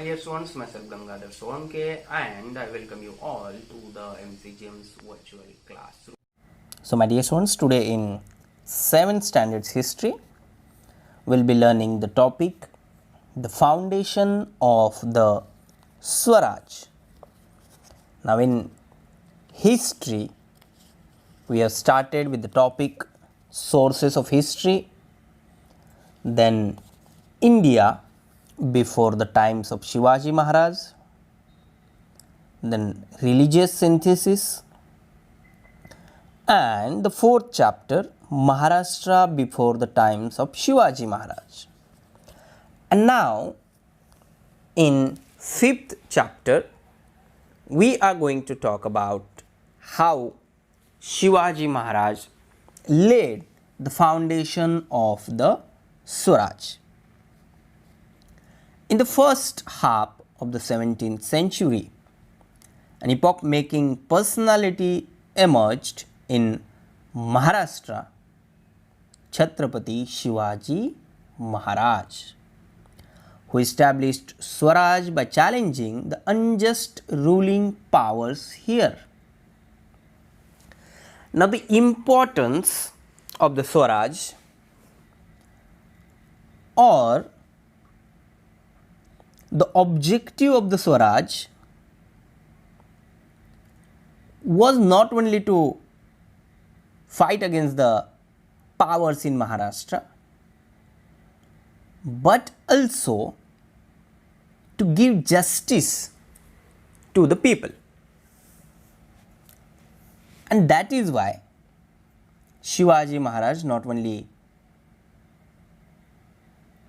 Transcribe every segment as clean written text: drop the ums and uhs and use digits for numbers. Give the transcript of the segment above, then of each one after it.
dear students, myself Gangadhar Solanke, and I welcome you all to the MCGM's virtual classroom. So my dear students, today in 7th standards history, we'll be learning the topic, the foundation of the Swaraj. Now in history, we have started with the topic sources of history, then India before the times of Shivaji Maharaj, then religious synthesis, and the 4th chapter Maharashtra before the times of Shivaji Maharaj. And now in 5th chapter we are going to talk about how Shivaji Maharaj laid the foundation of the Swaraj. In the first half of the 17th century, an epoch-making personality emerged in Maharashtra, Chhatrapati Shivaji Maharaj, who established Swaraj by challenging the unjust ruling powers here. Now, the importance of the Swaraj, or the objective of the Swaraj, was not only to fight against the powers in Maharashtra, but also to give justice to the people. And that is why Shivaji Maharaj not only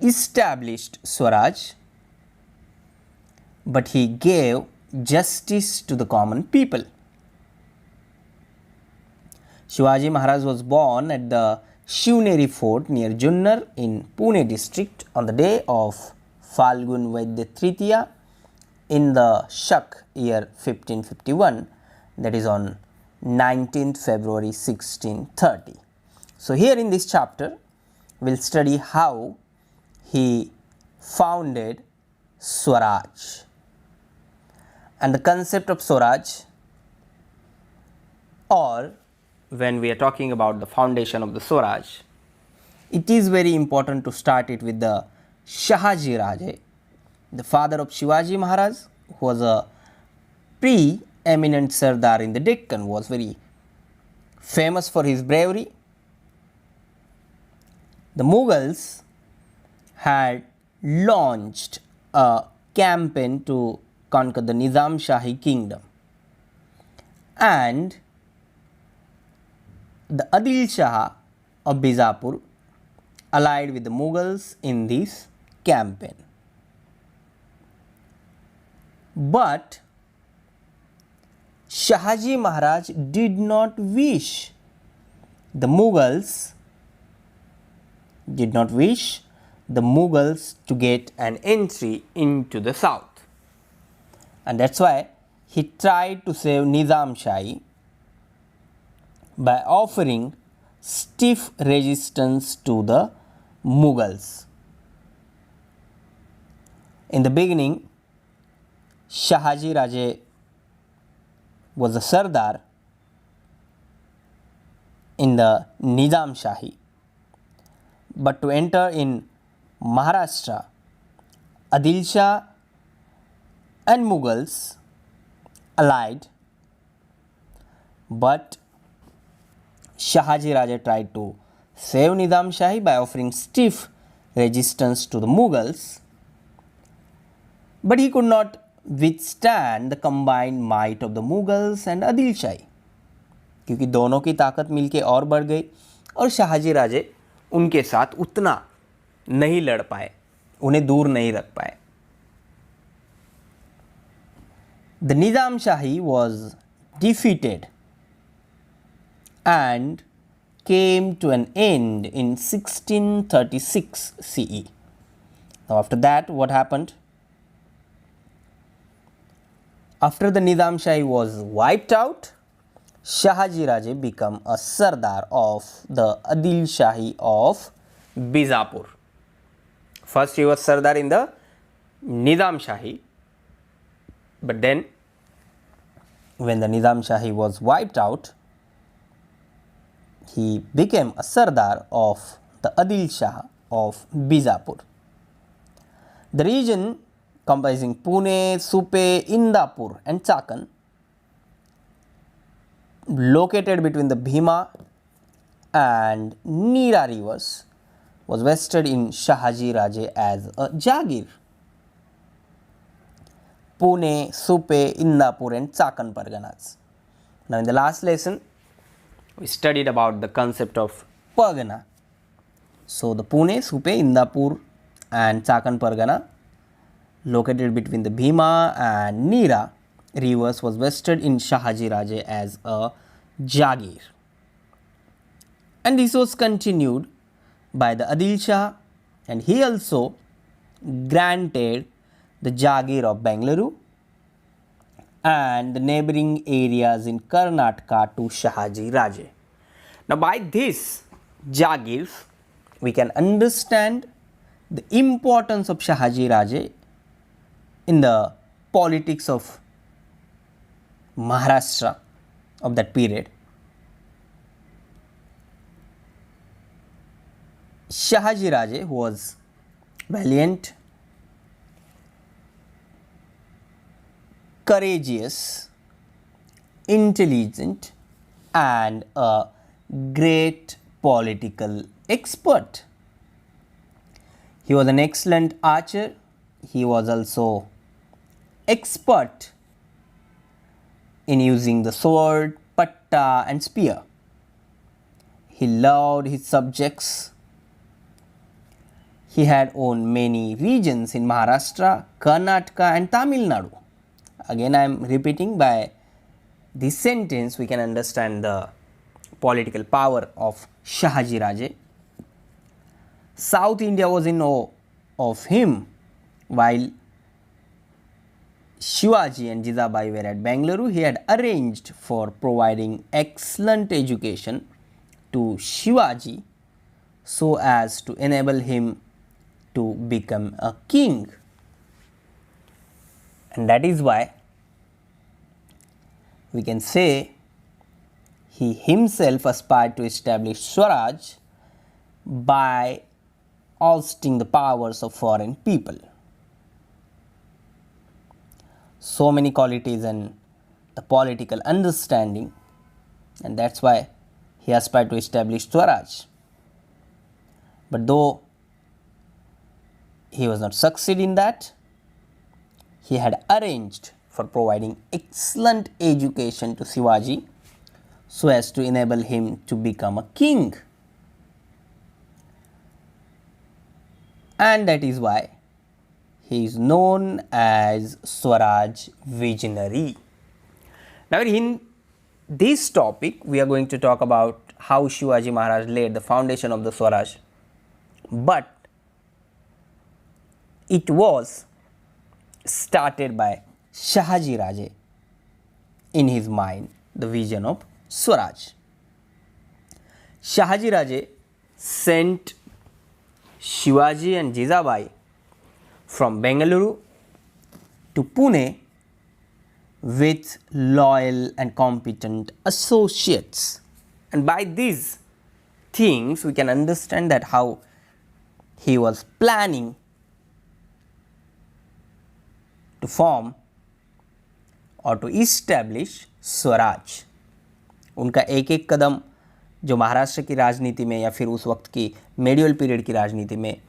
established Swaraj, but he gave justice to the common people. Shivaji Maharaj was born at the Shivneri fort near Junnar in Pune district on the day of Falgun Vaidya Tritiya in the Shak year 1551, that is on 19th February 1630. So here in this chapter we will study how he founded Swaraj. And the concept of Swaraj, or when we are talking about the foundation of the Swaraj, it is very important to start it with the Shahaji Maharaj, the father of Shivaji Maharaj, who was a pre-eminent Sardar in the Deccan, was very famous for his bravery. The Mughals had launched a campaign to conquer the Nizam Shahi kingdom, and the Adil Shah of Bijapur allied with the Mughals in this campaign. But Shahaji Maharaj did not wish the Mughals to get an entry into the south. And that's why he tried to save Nizam Shahi by offering stiff resistance to the Mughals. In the beginning, Shahaji Maharaj was a Sardar in the Nizam Shahi, but to enter in Maharashtra, Adil Shah and Mughals allied, but Shahaji Maharaj tried to save Nizam Shahi by offering stiff resistance to the Mughals, but he could not withstand the combined might of the Mughals and Adil Shahi, क्योंकि दोनों की ताकत मिलके और बढ़ गई और शाहाजी राजे उनके साथ उतना नहीं लड़ पाए, उन्हें दूर नहीं रख पाए. The Nizam Shahi was defeated and came to an end in 1636 CE. Now after that, what happened? After the Nizam Shahi was wiped out, Shahaji Maharaj became a Sardar of the Adil Shahi of Bijapur. First he was Sardar in the Nizam Shahi, But then when the Nizam Shahi was wiped out, he became a Sardar of the Adil Shah of Bijapur. The region comprising Pune, Supe, Indapur and Chakan, located between the Bhima and Neera rivers, was vested in Shahaji Raje as a Jagir. Pune, Supe, Indapur and Chakan Parganas. Now in the last lesson, we studied about the concept of Pargana. So the Pune, Supe, Indapur and Chakan Pargana, located between the Bhima and Neera rivers, was vested in Shahaji Raje as a Jagir. And this was continued by the Adil Shah, and he also granted the Jagir of Bengaluru and the neighboring areas in Karnataka to Shahaji Raje. Now by this Jagirs, we can understand the importance of Shahaji Raje in the politics of Maharashtra of that period. Shahaji Raje was valiant, courageous, intelligent and a great political expert. He was an excellent archer. He was also expert in using the sword, patta and spear. He loved his subjects. He had owned many regions in Maharashtra, Karnataka and Tamil Nadu. Again, I am repeating, by this sentence we can understand the political power of Shahaji Raje. South India was in awe of him, while Shivaji and Jijabai were at Bengaluru. He had arranged for providing excellent education to Shivaji so as to enable him to become a king. And that is why we can say he himself aspired to establish Swaraj by ousting the powers of foreign people. So many qualities and the political understanding, and that's why he aspired to establish Swaraj. But though he was not succeed in that, he had arranged for providing excellent education to Shivaji so as to enable him to become a king. And that is why he is known as Swaraj Visionary. Now in this topic we are going to talk about how Shivaji Maharaj laid the foundation of the Swaraj, but it was started by Shahaji Raje in his mind, the vision of Swaraj. Shahaji Raje sent Shivaji and Jijabai from Bengaluru to Pune with loyal and competent associates, and by these things we can understand that how he was planning to form or to establish Swaraj. उनका एक एक कदम जो महाराष्ट्र की राजनीति में या फिर उस वक्त की मेडिवल पीरियड की राजनीति में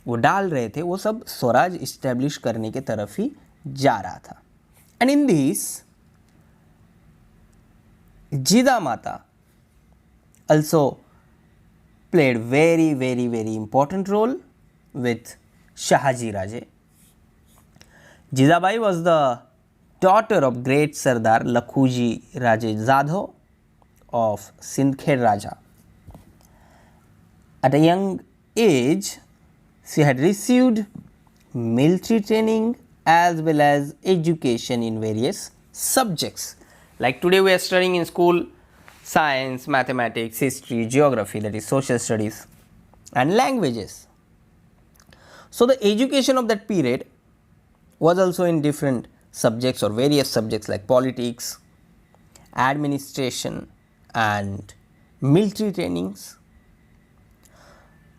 वो डाल रहे थे, वो सब स्वराज इस्टेब्लिश करने के तरफ ही जा रहा था. एंड इन दिस जिदा माता also played very important role with Shahaji Raje. Jijabai was the daughter of great Sardar Lakhuji Raje Jadhav of Sindkhed Raja. At a young age, she had received military training as well as education in various subjects. Like today we are studying in school science, mathematics, history, geography, that is social studies, and languages. So the education of that period was also in different subjects or various subjects like politics, administration and military trainings.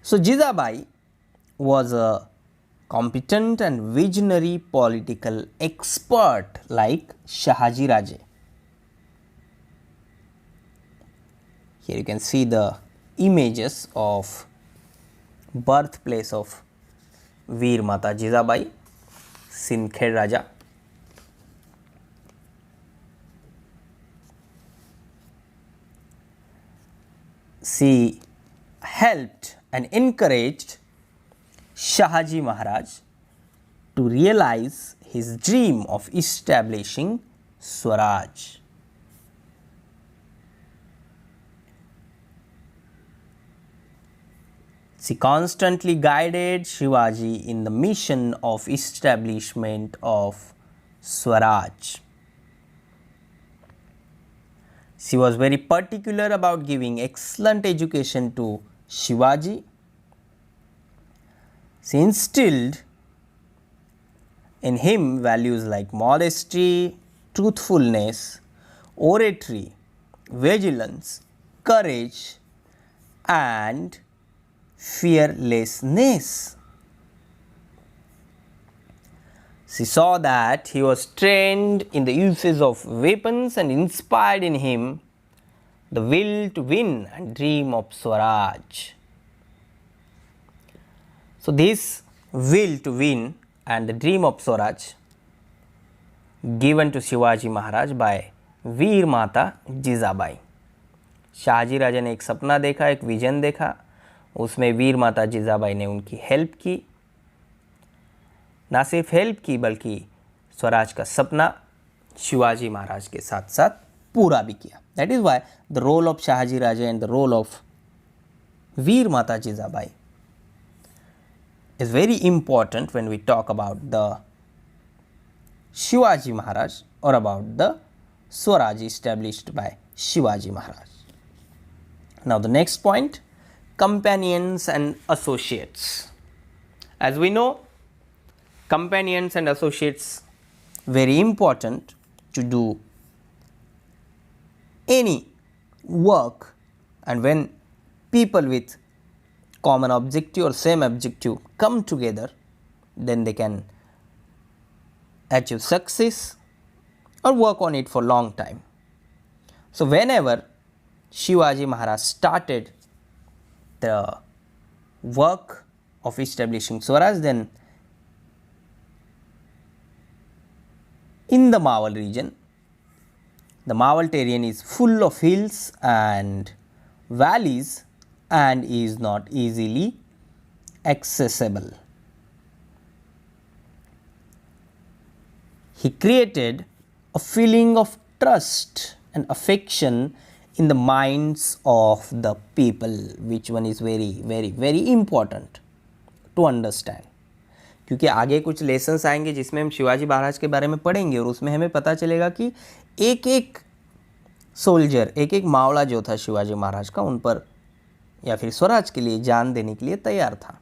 So Jizabai was a competent and visionary political expert like Shahaji Raje. Here you can see the images of birthplace of Veer Mata Jizabai, Sindkhed Raja. She helped and encouraged Shahaji Maharaj to realize his dream of establishing Swaraj. She constantly guided Shivaji in the mission of establishment of Swaraj. She was very particular about giving excellent education to Shivaji. She instilled in him values like modesty, truthfulness, oratory, vigilance, courage and fearlessness. She saw that he was trained in the uses of weapons and inspired in him the will to win and dream of Swaraj. So, this will to win and the dream of Swaraj given to Shivaji Maharaj by Veer Mata Jizabai. Shahaji राजा ने एक सपना देखा, एक vision देखा, उसमें वीर माता जिजाबाई ने उनकी help की, ना सिर्फ हेल्प की बल्कि स्वराज का सपना शिवाजी महाराज के साथ साथ पूरा भी किया. That is why the role of Shahaji Raja and the role of Veer Mata Jijabai is very important when we talk about the Shivaji Maharaj or about the Swaraj established by Shivaji Maharaj. Now the next point, companions and associates. As we know, companions and associates very important to do any work, and when people with common objective or same objective come together, then they can achieve success or work on it for long time. So whenever Shivaji Maharaj started the work of establishing Swaraj, then in the Mawal region, the Mawal terrain is full of hills and valleys and is not easily accessible. He created a feeling of trust and affection in the minds of the people, which one is very important to understand. क्योंकि आगे कुछ lessons आएंगे जिसमें हम शिवाजी महाराज के बारे में पढ़ेंगे और उसमें हमें पता चलेगा कि एक एक सोल्जर, एक एक मावला जो था शिवाजी महाराज का, उन पर या फिर स्वराज के लिए जान देने के लिए तैयार था.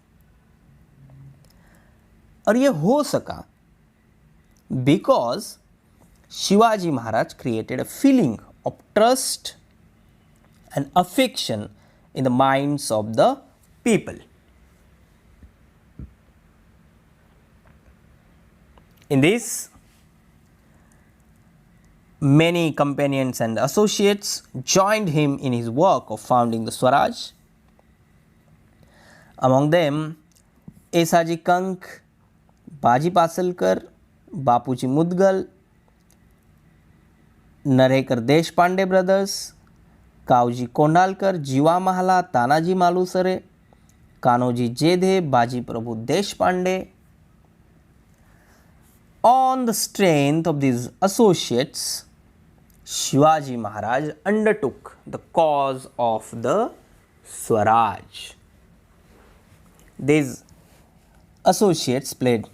और ये हो सका because Shivaji Maharaj created a feeling of trust and affection in the minds of the people. In this, many companions and associates joined him in his work of founding the Swaraj. Among them, Esaji Kank, Baji Pasalkar, Bapuji Mudgal, Narhekar Deshpande brothers, Kauji Kondalkar, Jiva Mahala, Tanaji Malusare, Kanoji Jedhe, Baji Prabhu Deshpande. On the strength of these associates, Shivaji Maharaj undertook the cause of the Swaraj. These associates played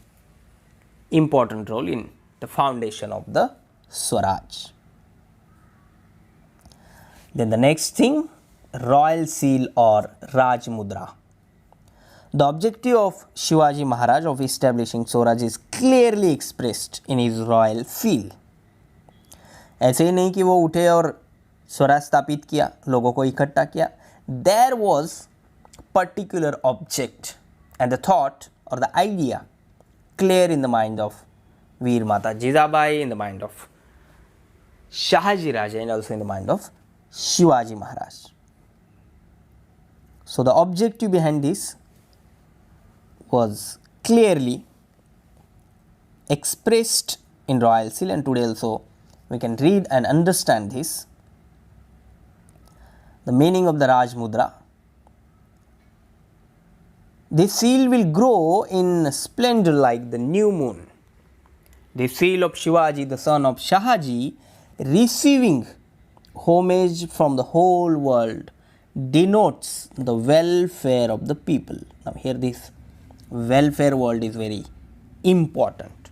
important role in the foundation of the Swaraj. Then the next thing, royal seal or Raj Mudra. The objective of Shivaji Maharaj of establishing Swaraj is clearly expressed in his royal seal. ऐसे ही नहीं कि वो उठे और स्वराज स्थापित किया, लोगों को इकट्ठा किया. There was particular object and the thought or the idea clear in the mind of Veer Mata Jizabai, in the mind of Shahaji Raja, and also in the mind of Shivaji Maharaj. So the objective behind this was clearly expressed in royal seal, and today also we can read and understand this. The meaning of the Raj Mudra. This seal will grow in splendor like the new moon. The seal of Shivaji, the son of Shahaji, receiving homage from the whole world, denotes the welfare of the people. Now here this welfare word is very important.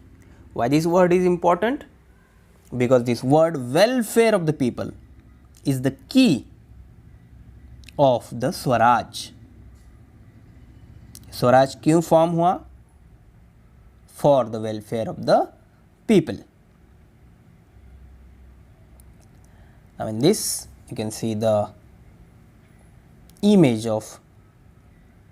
Why this word is important? Because this word welfare of the people is the key of the Swaraj. Swaraj क्यों form हुआ? For the welfare of the people. Now in this you can see the image of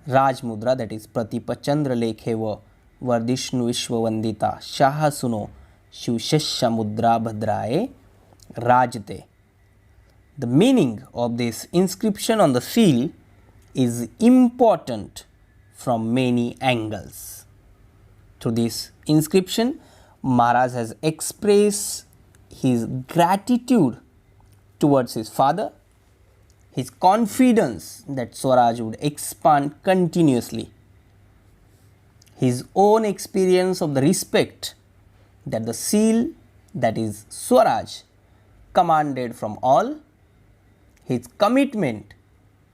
Raj Mudra, that is Pratipa Chandra Lekhev Vardishnu Vishwavandita Shaha Suno Shivshashya Mudra Bhadraye Rajte. The meaning of this inscription on the seal is important from many angles. Through this inscription, Maharaj has expressed his gratitude towards his father, his confidence that Swaraj would expand continuously, his own experience of the respect that the seal, that is Swaraj, commanded from all, his commitment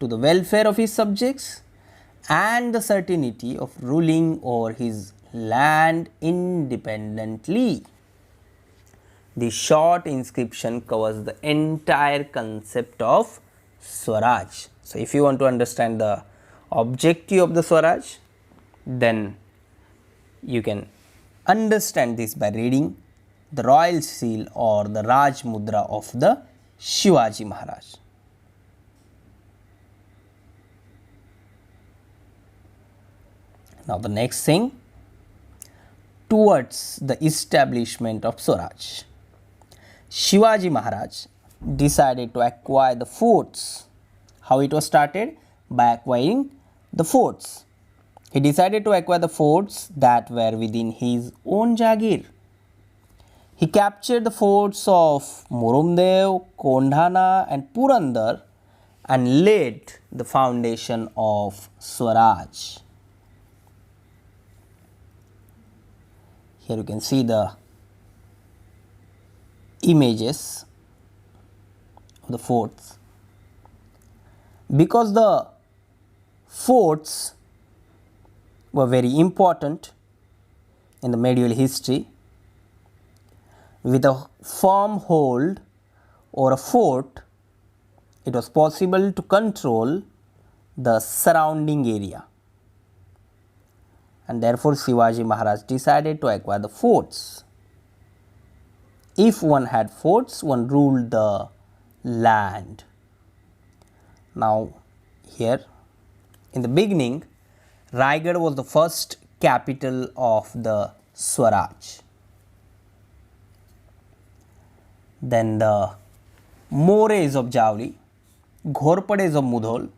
to the welfare of his subjects, and the certainty of ruling over his land independently. The short inscription covers the entire concept of Swaraj. So, if you want to understand the objective of the Swaraj, then you can understand this by reading the royal seal or the Raj Mudra of the Shivaji Maharaj. Now, the next thing, towards the establishment of Swaraj, Shivaji Maharaj decided to acquire the forts. How it was started? By acquiring the forts. He decided to acquire the forts that were within his own Jagir. He captured the forts of Murumdev, Kondhana and Purandar and laid the foundation of Swaraj. Here you can see the images of the forts. Because the forts were very important in the medieval history, with a firm hold over a fort, it was possible to control the surrounding area. And therefore, Shivaji Maharaj decided to acquire the forts. If one had forts, one ruled the land. Now, here in the beginning, Raigad was the first capital of the Swaraj. Then the Mores of Javli, Ghorpades of Mudhol,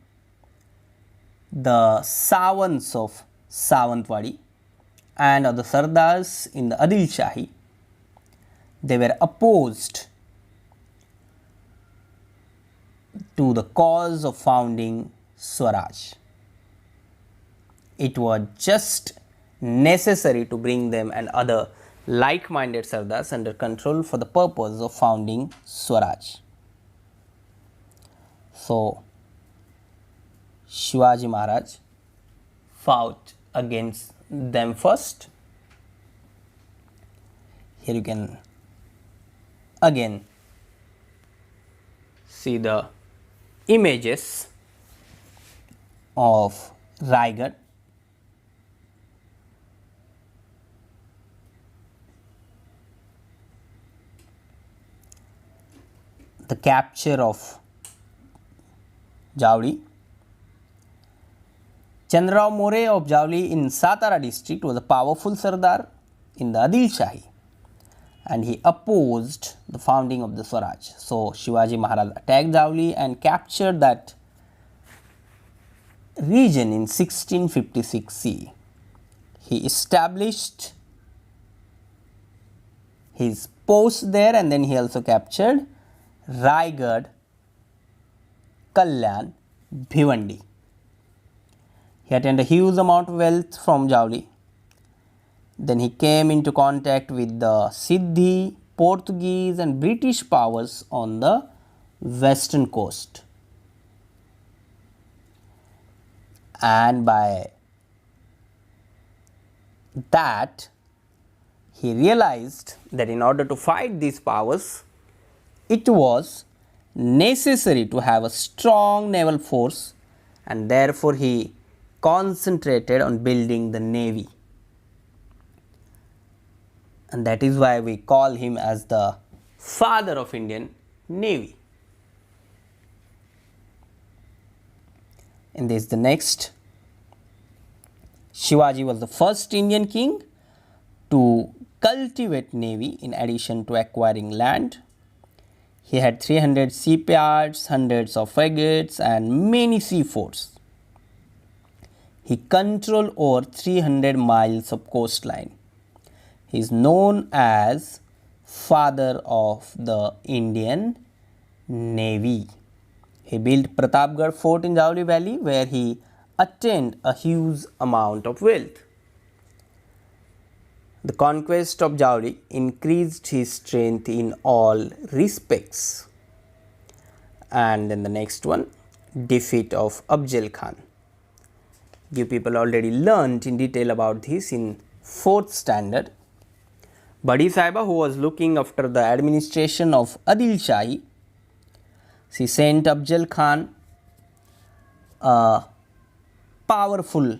the Sawants of Sawantwadi and other Sardars in the Adil Shahi, they were opposed to the cause of founding Swaraj. It was just necessary to bring them and other like-minded Sardars under control for the purpose of founding Swaraj. So, Shivaji Maharaj fought against them first. Here you can again see the images of Raigad. the capture of Javli. Chandrarao More of Javli in Satara district was a powerful Sardar in the Adil Shahi, and he opposed the founding of the Swaraj. So Shivaji Maharaj attacked Javli and captured that region in 1656 CE. He established his post there, and then he also captured Raigad, Kalyan, Bhivandi. He attained a huge amount of wealth from Javli. Then he came into contact with the Siddhi, Portuguese and British powers on the western coast. And by that, he realized that in order to fight these powers, it was necessary to have a strong naval force, and therefore he concentrated on building the navy. And that is why we call him as the father of Indian Navy. And this is the next. Shivaji was the first Indian king to cultivate navy in addition to acquiring land. He had 300 shipyards, hundreds of frigates and many sea forts. He controlled over 300 miles of coastline. He is known as father of the Indian Navy. He built Pratapgarh fort in Javli valley, where he attained a huge amount of wealth. The conquest of Javli increased his strength in all respects. And then the next one, defeat of Afzal Khan. You people already learnt in detail about this in 4th standard. Badi Sahiba, who was looking after the administration of Adil Shahi, she sent Afzal Khan, a powerful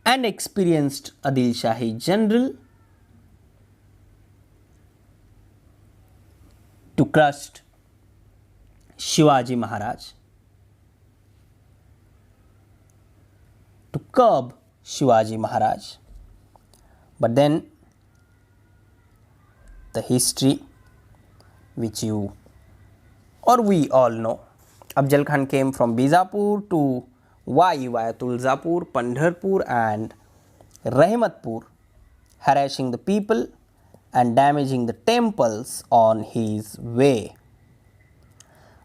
and experienced Adil Shahi general, to crush Shivaji Maharaj, to curb Shivaji Maharaj. But then the history which you or we all know, Afzal Khan came from Bijapur to via Tulzapur, Pandharpur and Rahmatpur, harassing the people and damaging the temples on his way.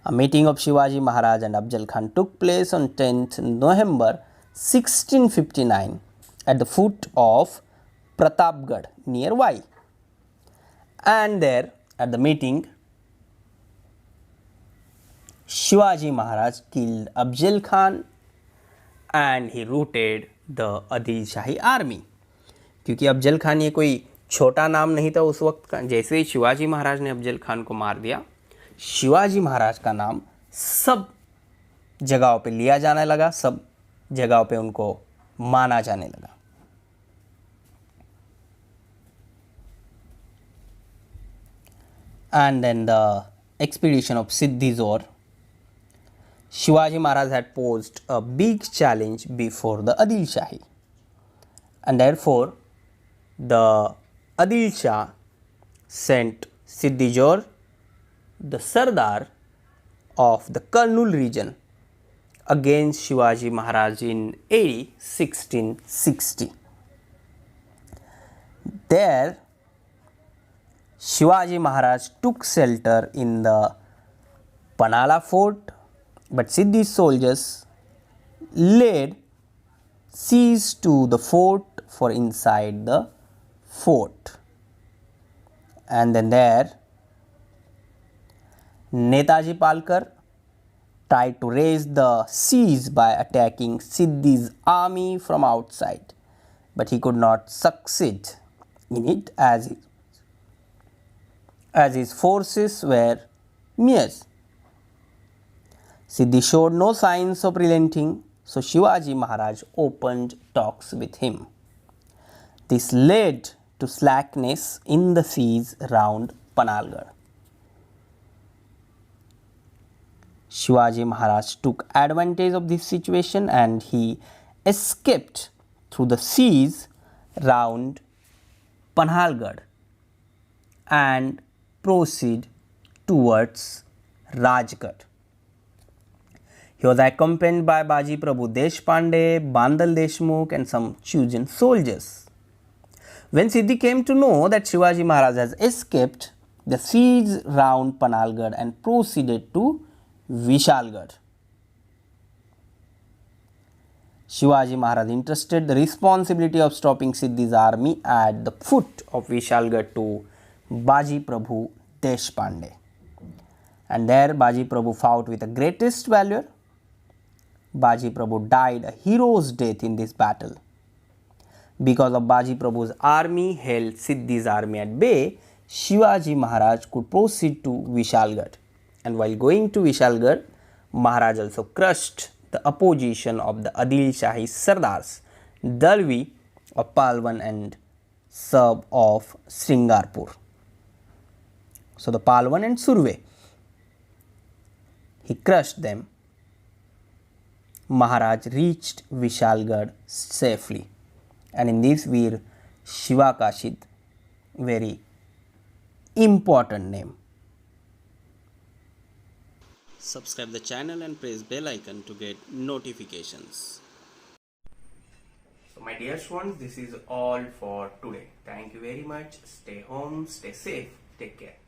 A meeting of Shivaji Maharaj and Afzal Khan took place on 10th November 1659 at the foot of Pratapgarh nearby. And there at the meeting, Shivaji Maharaj killed Afzal Khan and he routed the Adil Shahi army. क्योंकि अफजल खान ये कोई छोटा नाम नहीं था उस वक्त का. जैसे ही शिवाजी महाराज ने अफजल खान को मार दिया, शिवाजी महाराज का नाम सब जगहों पे लिया जाने लगा, सब जगहों पे उनको माना जाने लगा. And then the expedition of Siddhi Zor. Shivaji Maharaj had posed a big challenge before the Adil Shahi, and therefore the Adil Shah sent Siddhi Zor, the Sardar of the Kurnool region, against Shivaji Maharaj in AD 1660. There Shivaji Maharaj took shelter in the Panhala fort, but Siddhi's soldiers laid siege to the fort for inside the fort. And then there Netaji Palkar tried to raise the siege by attacking Siddhi's army from outside, but he could not succeed in it as his forces were mere. Siddhi showed no signs of relenting, so Shivaji Maharaj opened talks with him. This led to slackness in the siege round Panhalgad. Shivaji Maharaj took advantage of this situation and he escaped through the seas round Panhalgad and proceeded towards Rajgarh. He was accompanied by Baji Prabhu Deshpande, Bandal Deshmukh and some chosen soldiers. When Siddhi came to know that Shivaji Maharaj has escaped the siege round Panhalgad and proceeded to Vishalgarh, Shivaji Maharaj entrusted the responsibility of stopping Siddhi's army at the foot of Vishalgarh to Baji Prabhu Deshpande. And there Baji Prabhu fought with the greatest valor. Baji Prabhu died a hero's death in this battle. Because of Baji Prabhu's army held Siddhi's army at bay, Shivaji Maharaj could proceed to Vishalgarh. And while going to Vishalgarh, Maharaj also crushed the opposition of the Adil Shahi Sardars, Dalvi of Palwan and Sab of Sringarpur. So the Palwan and Surve, he crushed them. Maharaj reached Vishalgarh safely. And in this Veer Shivakashid, very important name. Subscribe the channel and press bell icon to get notifications. So my dear students, this is all for today. Thank you very much. Stay home, stay safe, take care.